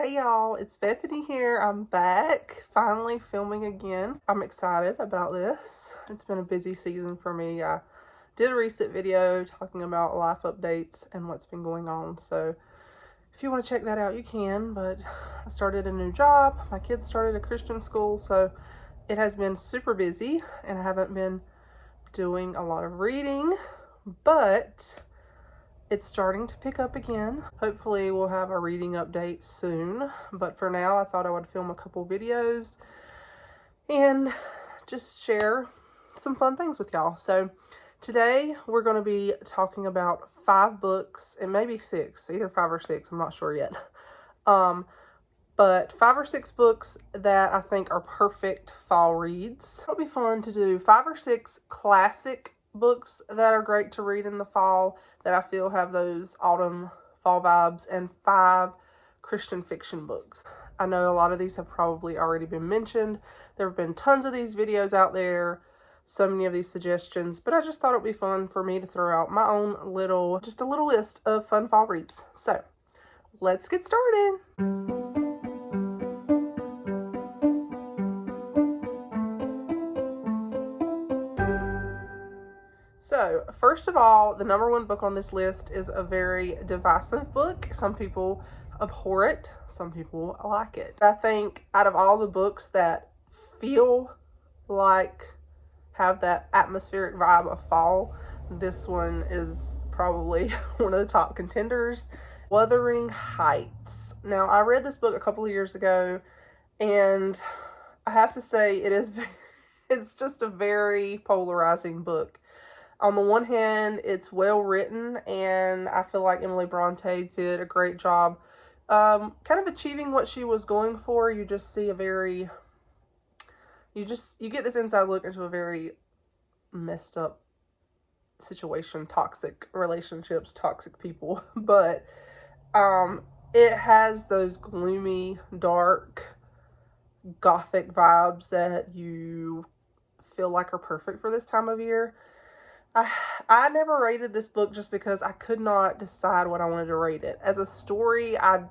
Hey y'all, it's Bethany here. I'm back, finally filming again. I'm excited about this. It's been a busy season for me. I did a recent video talking about life updates and what's been going on. So if you want to check that out, you can. But I started a new job. My kids started a Christian school. So it has been super busy and I haven't been doing a lot of reading. But it's starting to pick up again. Hopefully we'll have a reading update soon. But for now, I thought I would film a couple videos and just share some fun things with y'all. So today we're going to be talking about 5 books, and maybe 6, either 5 or 6, I'm not sure yet. But 5 or 6 books that I think are perfect fall reads. It'll be fun to do 5 or 6 classic books that are great to read in the fall that I feel have those autumn fall vibes, and 5 Christian fiction books. I know a lot of these have probably already been mentioned. There have been tons of these videos out there, so many of these suggestions, but I just thought it would be fun for me to throw out my own little, just a little list of fun fall reads. So let's get started. So, first of all, the number 1 book on this list is a very divisive book. Some people abhor it, some people like it. I think out of all the books that feel like have that atmospheric vibe of fall, this one is probably one of the top contenders. Wuthering Heights. Now, I read this book a couple of years ago, and I have to say it's just a very polarizing book. On the one hand, it's well written, and I feel like Emily Bronte did a great job kind of achieving what she was going for. You just see you get this inside look into a very messed up situation, toxic relationships, toxic people. But it has those gloomy, dark, gothic vibes that you feel like are perfect for this time of year. I never rated this book just because I could not decide what I wanted to rate it. As a story, I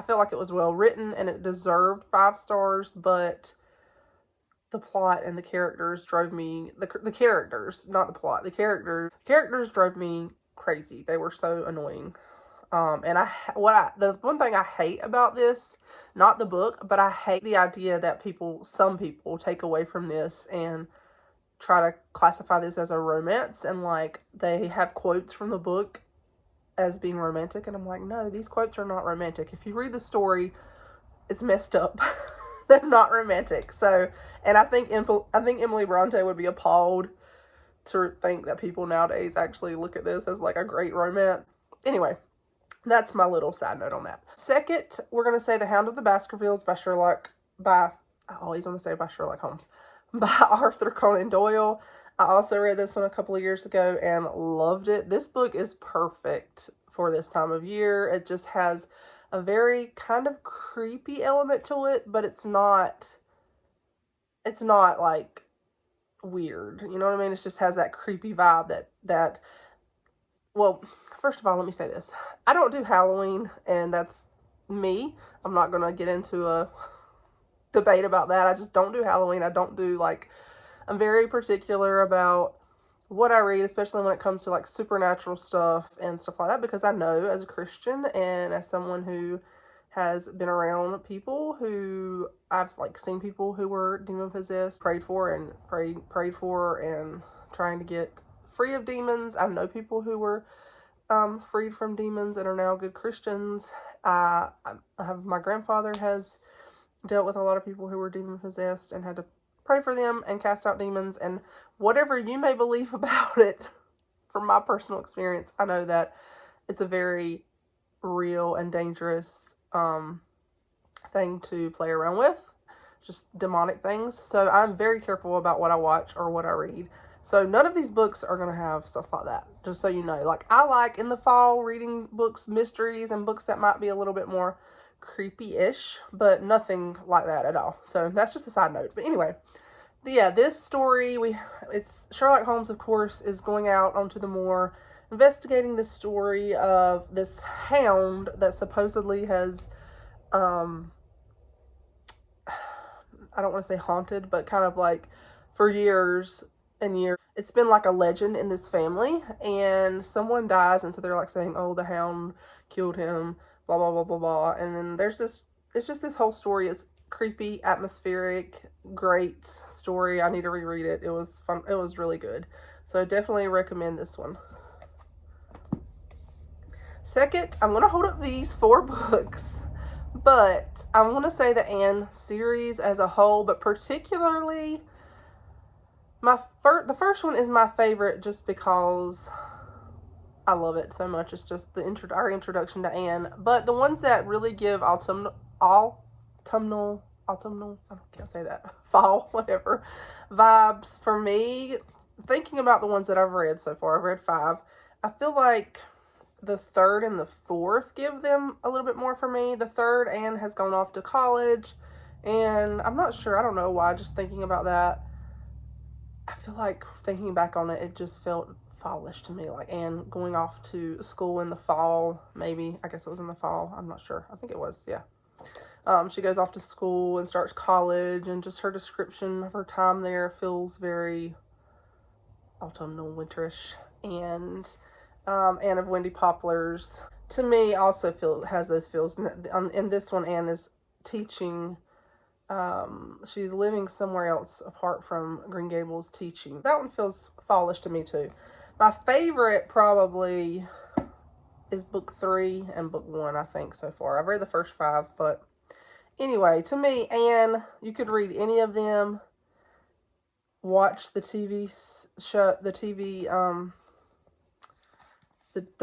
felt like it was well written and it deserved 5 stars, but the plot and the characters drove me, the characters, not the plot, the characters drove me crazy. They were so annoying. And the one thing I hate about this, not the book, but I hate the idea that some people take away from this and try to classify this as a romance, and like they have quotes from the book as being romantic, and I'm like, no, these quotes are not romantic. If you read the story, it's messed up. They're not romantic. So, and I think Emily Bronte would be appalled to think that people nowadays actually look at this as like a great romance. Anyway, that's my little side note on that. Second, we're going to say The Hound of the Baskervilles I always want to say by Sherlock Holmes, by Arthur Conan Doyle. I also read this one a couple of years ago and loved it. This book is perfect for this time of year. It just has a very kind of creepy element to it, but it's not like weird. You know what I mean? It just has that creepy vibe that well, first of all, let me say this. I don't do Halloween, and that's me. I'm not going to get into a debate about that. I just don't do Halloween. I'm very particular about what I read, especially when it comes to like supernatural stuff and stuff like that, because I know as a Christian and as someone who has been around people who I've like seen people who were demon possessed, prayed for and trying to get free of demons. I know people who were freed from demons and are now good Christians. My grandfather has dealt with a lot of people who were demon possessed and had to pray for them and cast out demons, and whatever you may believe about it, from my personal experience, I know that it's a very real and dangerous thing to play around with, just demonic things. So I'm very careful about what I watch or what I read. So none of these books are going to have stuff like that, just so you know. Like, I like in the fall reading books, mysteries, and books that might be a little bit more creepy-ish, but nothing like that at all. So that's just a side note. But anyway, yeah, this story, it's Sherlock Holmes, of course, is going out onto the moor investigating the story of this hound that supposedly has, I don't want to say haunted, but kind of like for years and years, it's been like a legend in this family, and someone dies, and so they're like saying, oh, the hound killed him, blah, blah, blah, blah, blah. And then there's this, it's just this whole story. It's creepy, atmospheric, great story. I need to reread it. It was fun. It was really good. So I definitely recommend this one. Second, I'm going to hold up these 4 books, but I want to say the Anne series as a whole, but particularly the first one is my favorite just because I love it so much. It's just our introduction to Anne. But the ones that really give autumnal, I can't say that, fall, whatever, vibes for me, thinking about the ones that I've read so far, I've read 5, I feel like the 3rd and the 4th give them a little bit more for me. The 3rd, Anne has gone off to college, and I'm not sure, I don't know why, just thinking about that, I feel like thinking back on it, it just felt fallish to me, like Anne going off to school in the fall, maybe, I guess it was in the fall, I'm not sure, I think it was, yeah. She goes off to school and starts college, and just her description of her time there feels very autumnal, winterish. And Anne of Windy Poplars, to me, also has those feels. In this one, Anne is teaching. She's living somewhere else apart from Green Gables teaching. That one feels fallish to me too. My favorite probably is book 3 and book 1, I think, so far. I've read the first 5, but anyway, to me, Anne, you could read any of them, watch the TV show, the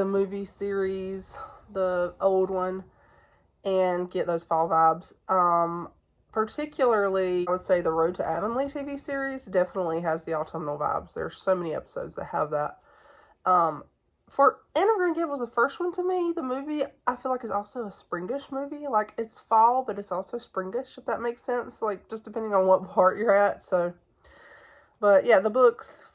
movie series, the old one, and get those fall vibes. Particularly, I would say the Road to Avonlea TV series definitely has the autumnal vibes. There's so many episodes that have that. For Anne of Green Gables, the first one to me, the movie, I feel like is also a springish movie. Like, it's fall, but it's also springish, if that makes sense. Like, just depending on what part you're at. So, but yeah, the books,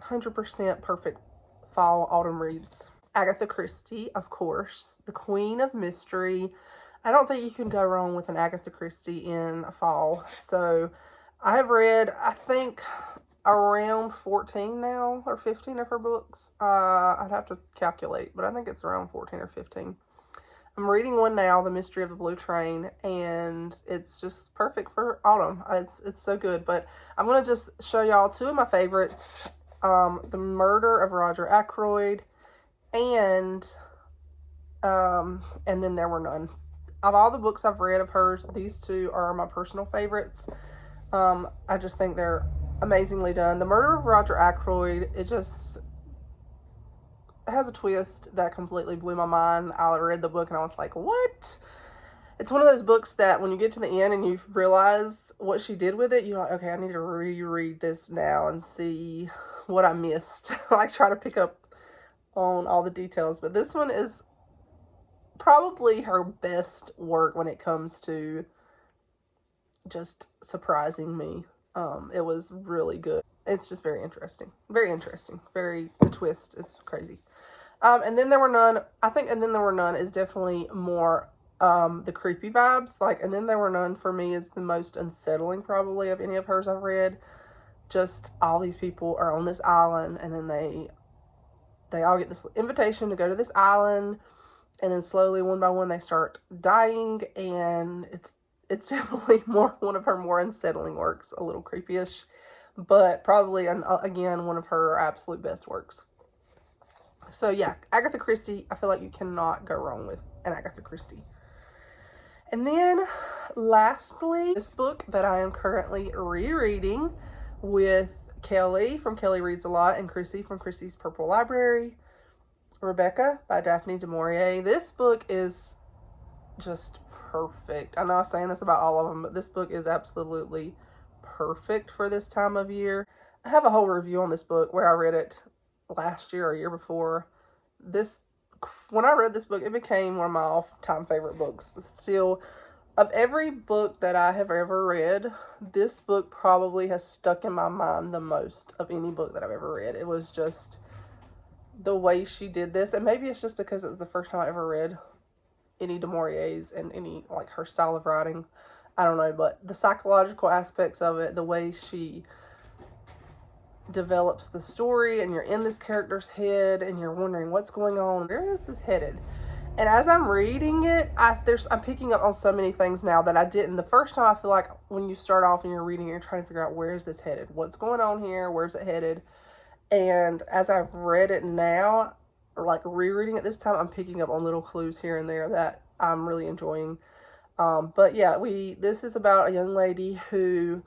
100% perfect fall, autumn reads. Agatha Christie, of course, the Queen of Mystery. I don't think you can go wrong with an Agatha Christie in fall. So, I have read, I think, around 14 now, or 15 of her books. I'd have to calculate, but I think it's around 14 or 15. I'm reading one now, The Mystery of the Blue Train, and it's just perfect for autumn. It's so good, but I'm going to just show y'all 2 of my favorites, The Murder of Roger Ackroyd, and Then There Were None. Of all the books I've read of hers, these 2 are my personal favorites. I just think they're amazingly done. The Murder of Roger Ackroyd, it just has a twist that completely blew my mind. I read the book and I was like, what? It's one of those books that when you get to the end and you've realized what she did with it, you're like, okay, I need to reread this now and see what I missed. Like, try to pick up on all the details. But this one is probably her best work when it comes to just surprising me. It was really good. It's just very interesting. Very interesting. The twist is crazy. And Then There Were None. I think And Then There Were None is definitely more the creepy vibes. Like, And Then There Were None for me is the most unsettling probably of any of hers I've read. Just all these people are on this island, and then they all get this invitation to go to this island, and then slowly, one by one, they start dying, and it's definitely one of her more unsettling works, a little creepy-ish, but probably, again, one of her absolute best works. So yeah, Agatha Christie, I feel like you cannot go wrong with an Agatha Christie. And then, lastly, this book that I am currently rereading with Kelly from Kelly Reads a Lot and Chrissy from Chrissy's Purple Library, Rebecca by Daphne du Maurier. This book is just perfect. I know I'm saying this about all of them, but this book is absolutely perfect for this time of year. I have a whole review on this book where I read it last year or year before. When I read this book, it became one of my all-time favorite books. Still, of every book that I have ever read, this book probably has stuck in my mind the most of any book that I've ever read. It was just the way she did this, and maybe it's just because it was the first time I ever read any du Maurier's and any, like, her style of writing. I don't know, but the psychological aspects of it, the way she develops the story, and you're in this character's head and you're wondering what's going on, where is this headed? And as I'm reading it, I'm picking up on so many things now that I didn't the first time. I feel like when you start off and you're reading, you're trying to figure out, where is this headed? What's going on here? Where's it headed? And as I've read it now, or like rereading it this time, I'm picking up on little clues here and there that I'm really enjoying. But yeah, this is about a young lady who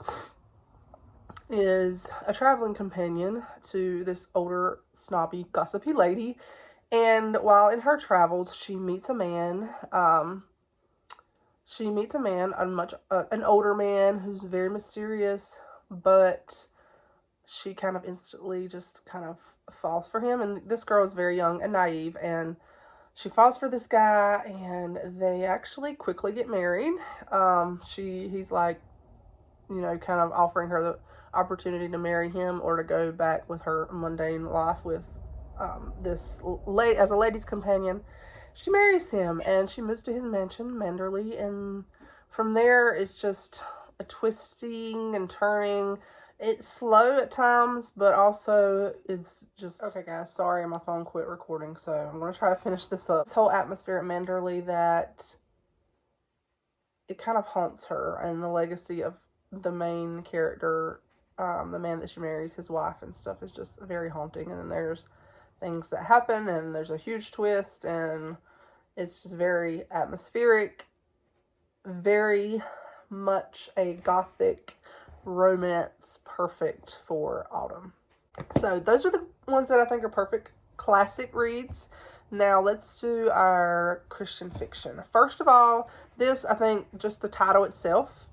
is a traveling companion to this older, snobby, gossipy lady. And while in her travels, she meets a man. An older man who's very mysterious, but she kind of instantly just kind of falls for him. And this girl is very young and naive, and she falls for this guy, and they actually quickly get married. He's like, kind of offering her the opportunity to marry him or to go back with her mundane life with as a lady's companion. She marries him, and she moves to his mansion, Manderley, and from there it's just a twisting and turning. It's slow at times, but also it's just... Okay, guys, sorry, my phone quit recording, so I'm going to try to finish this up. This whole atmosphere at Manderley, that it kind of haunts her, and the legacy of the main character, the man that she marries, his wife and stuff, is just very haunting. And then there's things that happen, and there's a huge twist, and it's just very atmospheric, very much a gothic romance, perfect for autumn. So those are the ones that I think are perfect classic reads. Now let's do our Christian fiction. First of all, I think just the title itself,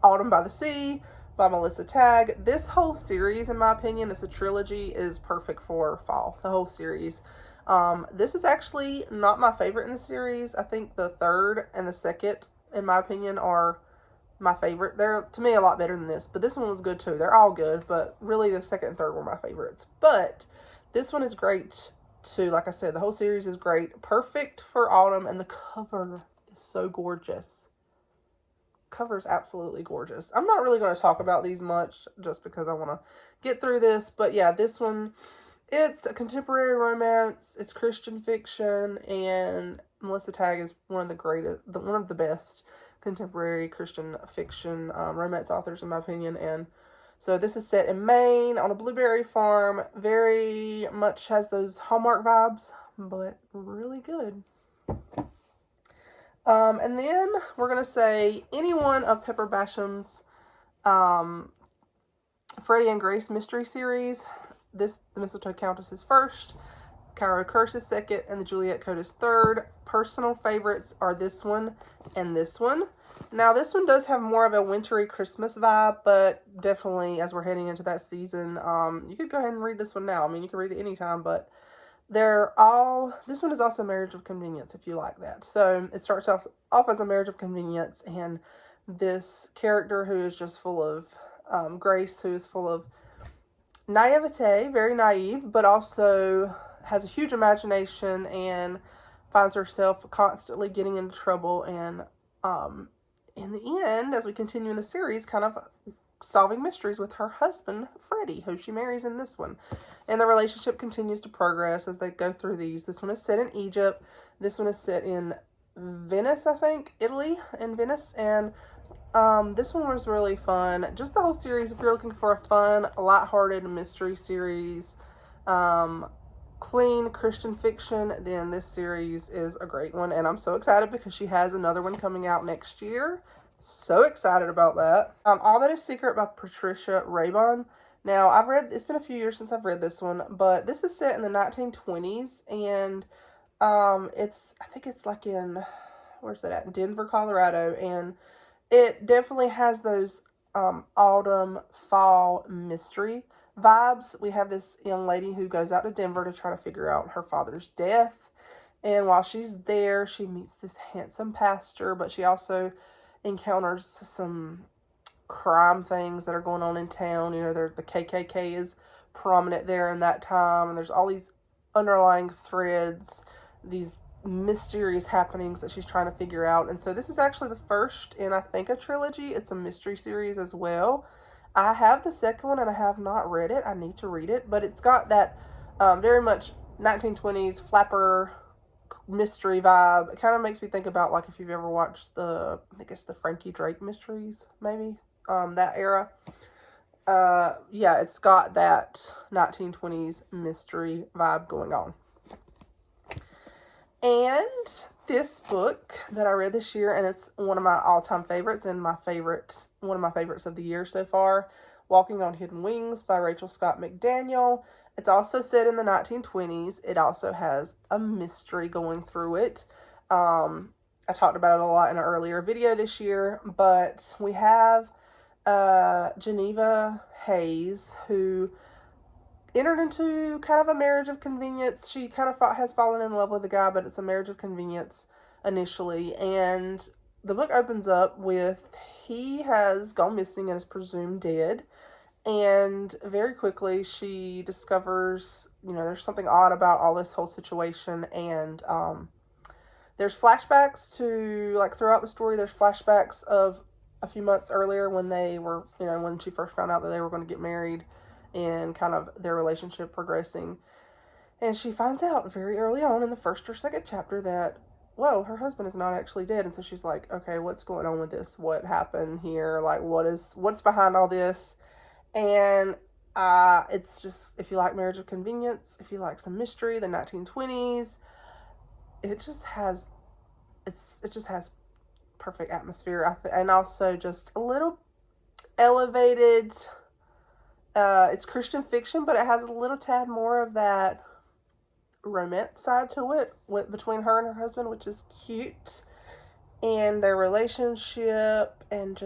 Autumn by the Sea by Melissa Tagg. This whole series, in my opinion, it's a trilogy, is perfect for fall. The whole series. This is actually not my favorite in the series. I think the third and the second, in my opinion, are my favorite. They're, to me, a lot better than this, but this one was good too. They're all good, but really the second and third were my favorites. But this one is great too. Like I said, the whole series is great. Perfect for autumn, and the cover is so gorgeous. Cover's absolutely gorgeous. I'm not really going to talk about these much just because I want to get through this, but yeah, this one, it's a contemporary romance, it's Christian fiction, and Melissa Tagg is one of the best contemporary Christian fiction romance authors, in my opinion. And so this is set in Maine on a blueberry farm. Very much has those Hallmark vibes, but really good. And then we're going to say any one of Pepper Basham's Freddie and Grace mystery series. The Mistletoe Countess is first, Cairo Curse is second, and the Juliet Code is third. Personal favorites are this one and this one. Now, this one does have more of a wintry Christmas vibe, but definitely as we're heading into that season, you could go ahead and read this one now. I mean, you can read it anytime, but this one is also Marriage of Convenience, if you like that. So it starts off as a marriage of convenience, and this character who is just full of Grace, who is full of naivete, very naive, but also has a huge imagination and finds herself constantly getting into trouble, and in the end, as we continue in the series, kind of solving mysteries with her husband, Freddie, who she marries in this one. And the relationship continues to progress as they go through these. This one is set in Egypt. This one is set in Venice, I think. Italy, in Venice. And this one was really fun. Just the whole series, if you're looking for a fun, lighthearted mystery series, clean Christian fiction, then this series is a great one. And I'm so excited because she has another one coming out next year. So excited about that. All That Is Secret by Patricia Raybon. Now, it's been a few years since I've read this one, but this is set in the 1920s, and I think it's like in, where's it at? Denver, Colorado, and it definitely has those autumn, fall mystery vibes. We have this young lady who goes out to Denver to try to figure out her father's death, and while she's there, she meets this handsome pastor, but she also encounters some crime things that are going on in town. The KKK is prominent there in that time, and there's all these underlying threads, these mysterious happenings that she's trying to figure out. And so this is actually the first in, I think, a trilogy. It's a mystery series as well. I have the second one and I have not read it. I need to read it, but it's got that very much 1920s flapper mystery vibe. It kind of makes me think about, like, if you've ever watched I think it's the Frankie Drake mysteries, maybe, that era. Yeah, it's got that 1920s mystery vibe going on. And this book that I read this year, and it's one of my all-time favorites and one of my favorites of the year so far, Walking on Hidden Wings by Rachel Scott McDaniel. It's also set in the 1920s. It also has a mystery going through it. I talked about it a lot in an earlier video this year, but we have Geneva Hayes, who entered into kind of a marriage of convenience. She kind of has fallen in love with the guy, but it's a marriage of convenience initially. And the book opens up with he has gone missing and is presumed dead. And very quickly she discovers, there's something odd about all this whole situation. And there's flashbacks to, like, throughout the story, there's flashbacks of a few months earlier when they were, when she first found out that they were going to get married, and kind of their relationship progressing. And she finds out very early on in the first or second chapter that, whoa, her husband is not actually dead. And so she's like, okay, what's going on with this? What happened here? Like, what's behind all this? And it's just, if you like marriage of convenience, if you like some mystery, the 1920s, it just has perfect atmosphere. And also just a little elevated. It's Christian fiction, but it has a little tad more of that romance side to it between her and her husband, which is cute. And their relationship, and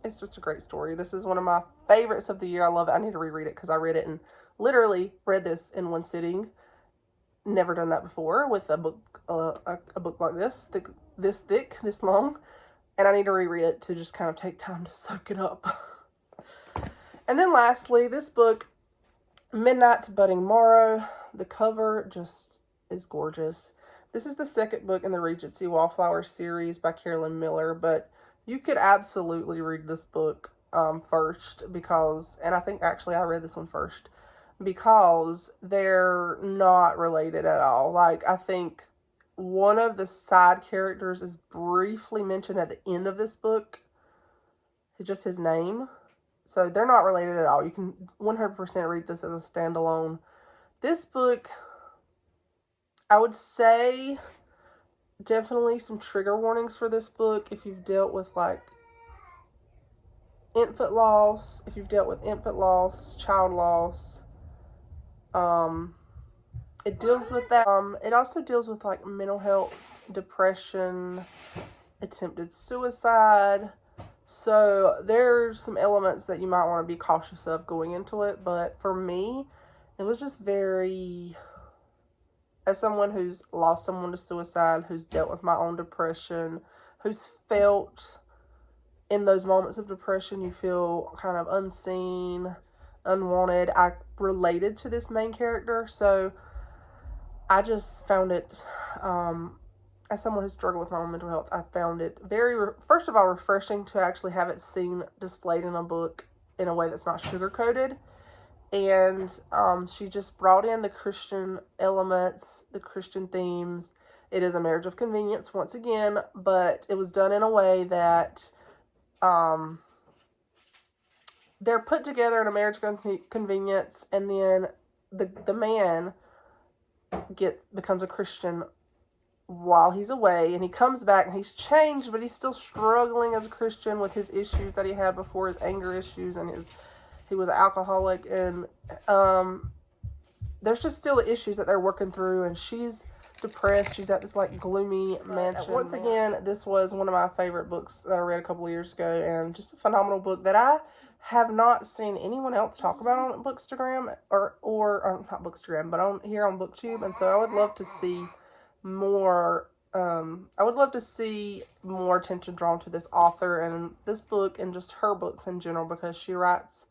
it's just a great story. This is one of my favorites of the year. I love it. I need to reread it because I read it and literally read this in one sitting. Never done that before with a book like this, this long. And I need to reread it to just kind of take time to soak it up. And then lastly, this book, Midnight's Budding Morrow. The cover just is gorgeous. This is the second book in the Regency Wallflower series by Carolyn Miller, but you could absolutely read this book first because, and I think actually I read this one first, because they're not related at all. Like, I think one of the side characters is briefly mentioned at the end of this book. It's just his name. So they're not related at all. You can 100% read this as a standalone. This book, I would say, definitely some trigger warnings for this book if you've dealt with, like, infant loss, child loss. It deals with that. It also deals with, like, mental health, depression, attempted suicide. So there's some elements that you might want to be cautious of going into it. But for me, it was just very, as someone who's lost someone to suicide, who's dealt with my own depression, who's felt in those moments of depression, you feel kind of unseen, unwanted. I related to this main character. So I just found it, as someone who struggled with my own mental health, I found it very, first of all, refreshing to actually have it seen displayed in a book in a way that's not sugar-coated. And she just brought in the Christian elements, the Christian themes. It is a marriage of convenience, once again, but it was done in a way that they're put together in a marriage of convenience, and then the man becomes a Christian while he's away, and he comes back and he's changed, but he's still struggling as a Christian with his issues that he had before, his anger issues, and he was an alcoholic, and there's just still issues that they're working through, and she's depressed. She's at this, like, gloomy mansion. Once again, this was one of my favorite books that I read a couple of years ago, and just a phenomenal book that I have not seen anyone else talk about on Bookstagram, or not Bookstagram, but here on BookTube, and so I would love to see more attention drawn to this author and this book and just her books in general, because she writes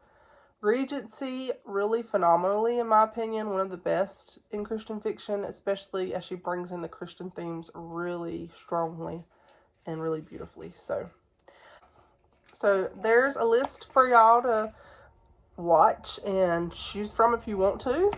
Regency, really phenomenally, in my opinion, one of the best in Christian fiction, especially as she brings in the Christian themes really strongly and really beautifully. So there's a list for y'all to watch and choose from if you want to.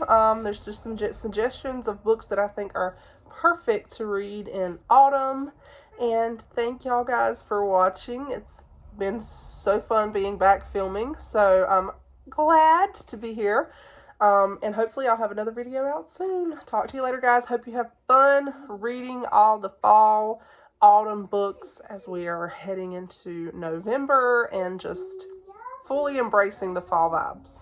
There's just some suggestions of books that I think are perfect to read in autumn. And thank y'all guys for watching. It's been so fun being back filming. So I'm glad to be here. And hopefully I'll have another video out soon. Talk to you later, guys. Hope you have fun reading all the fall, autumn books as we are heading into November and just fully embracing the fall vibes.